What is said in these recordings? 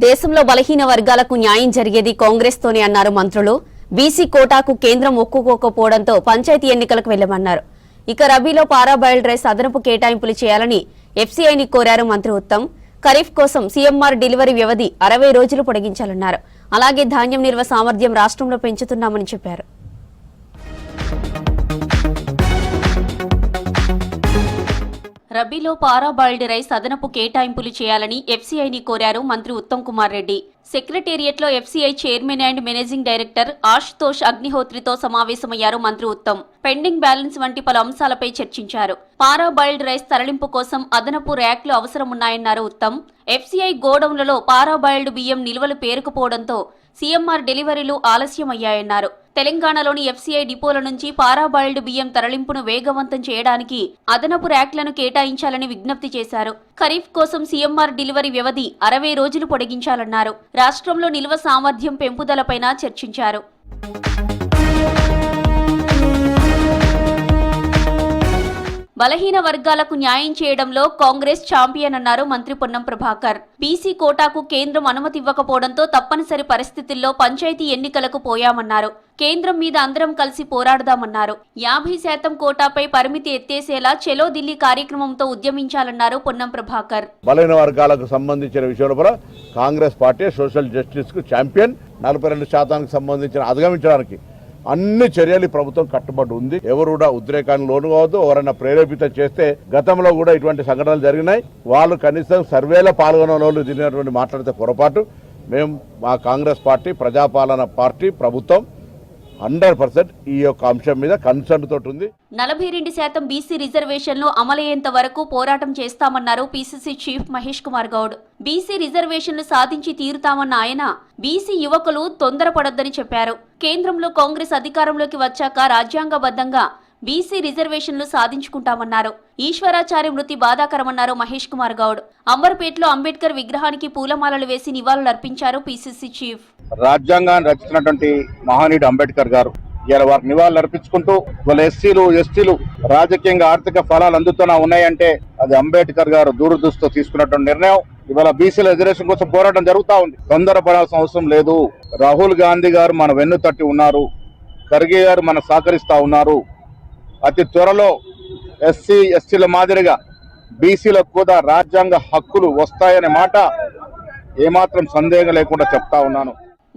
దేశంలో బలహీన వర్గాలకు న్యాయం జరిగేది కాంగ్రెస్ తోనే అన్నారు మంత్రులు. బీసీ కోటాకు కేంద్రం ఒప్పుకోకపోవడంతో పంచాయతీ ఎన్నికలకు వెళ్లమన్నారు. ఇక రబీలో పారా బాయిల్డ్ రైస్ అదనపు కేటాయింపులు చేయాలని ఎఫ్సీఐని కోరారు మంత్రి ఉత్తమ్. ఖరీఫ్ కోసం సీఎంఆర్ డెలివరీ వ్యవధి 60 రోజులు పొడిగించాలన్నారు. అలాగే ధాన్యం నిల్వ సామర్థ్యం రాష్ట్రంలో పెంచుతున్నామని చెప్పారు. రబీలో పారా బాయిల్డ్ రైస్ అదనపు కేటాయింపులు చేయాలని ఎఫ్సీఐని కోరారు మంత్రి ఉత్తమ్ కుమార్ రెడ్డి. సెక్రటేరియట్లో FCI chairman and managing director Ashutosh అగ్నిహోత్రితో సమావేశమయ్యారు మంత్రి ఉత్తమ్. పెండింగ్ బ్యాలెన్స్ వంటి పలు అంశాలపై చర్చించారు. పారా బాయిల్డ్ రైస్ తరలింపు కోసం అదనపు ర్యాక్లు అవసరమున్నాయన్నారు ఉత్తమ్. ఎఫ్సీఐ గోడౌన్లలో పారా బాయిల్డ్ బియ్యం నిల్వలు పేరుకుపోవడంతో సీఎంఆర్ డెలివరీలు ఆలస్యమయ్యాయన్నారు. తెలంగాణలోని ఎఫ్సీఐ డిపోల నుంచి పారా బాయిల్డ్ బియ్యం తరలింపును వేగవంతం చేయడానికి అదనపు ర్యాక్లను కేటాయించాలని విజ్ఞప్తి చేశారు. ఖరీఫ్ కోసం సీఎంఆర్ డెలివరీ వ్యవధి 60 రోజులు పొడిగించాలన్నారు. రాష్ట్రంలో నిల్వ సామర్థ్యం పెంపుదలపైన చర్చించారు. బలహీన వర్గాలకు న్యాయం చేయడంలో కాంగ్రెస్ ఛాంపియన్ అన్నారు మంత్రి పొన్నం ప్రభాకర్. బీసీ కోటాకు కేంద్రం అనుమతి ఇవ్వకపోవడంతో తప్పనిసరి పరిస్థితుల్లో పంచాయతీ ఎన్నికలకు పోయామన్నారు. కేంద్రం మీద అందరం కలిసి పోరాడదామన్నారు. 50% కోటాపై పరిమితి ఎత్తేసేలా చెలో ఢిల్లీ కార్యక్రమంతో ఉద్యమించాలన్నారు పొన్నం ప్రభాకర్. బలహీన వర్గాలకు సంబంధించిన విషయంలో కాంగ్రెస్ పార్టీ సోషల్ జస్టిస్ కు ఛాంపియన్. 42% సంబంధించిన అధిగమించడానికి అన్ని చర్యలు ప్రభుత్వం కట్టుబడి ఉంది. ఎవరు కూడా ఉద్రేకానికి లోను కావద్దు. ఎవరైనా ప్రేరేపితం చేస్తే గతంలో కూడా ఇటువంటి సంఘటనలు జరిగినాయి. వాళ్ళు కనీసం సర్వేలో పాల్గొనే వాళ్ళు తిరిగినటువంటి మాట్లాడితే పొరపాటు. మేము మా కాంగ్రెస్ పార్టీ ప్రజాపాలన పార్టీ ప్రభుత్వం 100% ఈ యొక్క అంశం మీద కన్సర్న్ తోటి ఉంది. 42% బీసీ రిజర్వేషన్లు అమలయ్యేంత వరకు పోరాటం చేస్తామన్నారు PCC chief Mahesh Kumar Goud. BC రిజర్వేషన్లు సాధించి తీరుతామన్న ఆయన బీసీ యువకులు తొందరపడొద్దని చెప్పారు. కేంద్రంలో కాంగ్రెస్ అధికారంలోకి వచ్చాక రాజ్యాంగబద్ధంగా బీసీ రిజర్వేషన్లు సాధించుకుంటామన్నారు. ఈశ్వరాచార్య మృతి బాధాకరమన్నారు మహేష్ కుమార్ గౌడ్. అంబర్పేటలో అంబేద్కర్ విగ్రహానికి పూలమాలలు వేసి నివాళులర్పించారు పీసీసీ చీఫ్. రాజ్యాంగాన్ని రచించినటువంటి మహానీయుడు అంబేద్కర్ గారు ఇలా వారికి నివాళులు అర్పించుకుంటూ వాళ్ళ ఎస్సీలు రాజకీయంగా ఆర్థిక ఫలాలు అందుతూనే ఉన్నాయంటే అది అంబేద్కర్ గారు దూరదృష్టితో తీసుకున్నటువంటి నిర్ణయం. ఇవాళ బీసీల రిజర్వేషన్ కోసం పోరాటం జరుగుతూ ఉంది. తొందరపడాల్సిన అవసరం లేదు. రాహుల్ గాంధీ గారు మన వెన్ను తట్టి ఉన్నారు. ఖర్గే గారు మన సహకరిస్తా ఉన్నారు. అతి త్వరలో ఎస్సీల మాదిరిగా బీసీలకు కూడా రాజ్యాంగ హక్కులు వస్తాయనే మాట ఏమాత్రం సందేహం లేకుండా చెప్తా ఉన్నాను.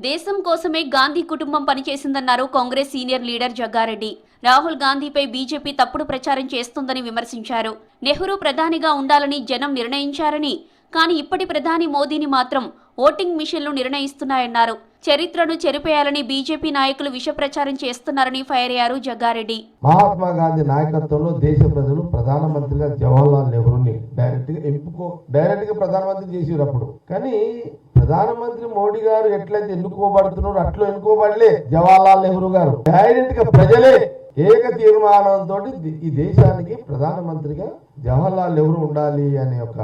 దేశం కోసమే గాంధీ కుటుంబం పనిచేసిందన్నారు కాంగ్రెస్ సీనియర్ లీడర్ జగ్గారెడ్డి. రాహుల్ గాంధీపై బీజేపీ తప్పుడు ప్రచారం చేస్తుందని విమర్శించారు. నెహ్రూ ప్రధానిగా ఉండాలని జనం నిర్ణయించారని, కానీ ఇప్పటి ప్రధాని మోదీని మాత్రం ఓటింగ్ మిషన్లు నిర్ణయిస్తున్నాయన్నారు. చరిత్రను చెరిపేయాలని బీజేపీ నాయకులు విష ప్రచారం చేస్తున్నారని ఫైర్ అయ్యారు జగ్గారెడ్డి. మహాత్మా గాంధీ నాయకత్వంలో దేశ ప్రజలు ప్రధానమంత్రిగా జవహర్లాల్ నెహ్రూని డైరెక్ట్ గా ప్రధానమంత్రి చేసారు అప్పుడు. కానీ ప్రధానమంత్రి మోడీ గారు ఎట్లయితే ఎన్నుకోబడుతున్నారో అట్లా ఎన్నుకోబడలే జవహర్లాల్ నెహ్రూ గారు. డైరెక్ట్ గా ప్రజలే ఏక తీర్మానంతో ఈ దేశానికి ప్రధానమంత్రిగా జవహర్లాల్ నెహ్రూ ఉండాలి అనే ఒక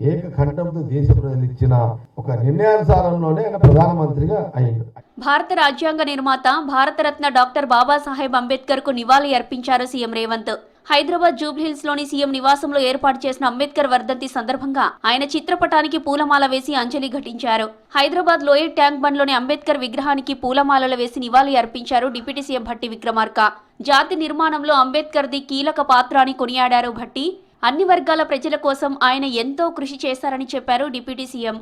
ఏక ఖండంతో దేశ ప్రజలు ఇచ్చిన ఒక నిర్ణయానుసారంలోనే ఆయన ప్రధానమంత్రిగా అయ్యాడు. భారత రాజ్యాంగ నిర్మాత భారతరత్న డాక్టర్ బాబాసాహెబ్ అంబేద్కర్ కు నివాళి అర్పించారు సీఎం రేవంత్. హైదరాబాద్ జూబ్లీహిల్స్ లోని సీఎం నివాసంలో ఏర్పాటు చేసిన అంబేద్కర్ వర్ధంతి సందర్భంగా ఆయన చిత్రపటానికి పూలమాల వేసి అంజలి ఘటించారు. హైదరాబాద్ లోయర్ ట్యాంక్ బండ్ లోని అంబేద్కర్ విగ్రహానికి పూలమాలలు వేసి నివాళి అర్పించారు డిప్యూటీ సీఎం భట్టి విక్రమార్క. జాతి నిర్మాణంలో అంబేద్కర్ది కీలక పాత్ర అని కొనియాడారు భట్టి. అన్ని వర్గాల ప్రజల కోసం ఆయన ఎంతో కృషి చేశారని చెప్పారు డిప్యూటీ సీఎం.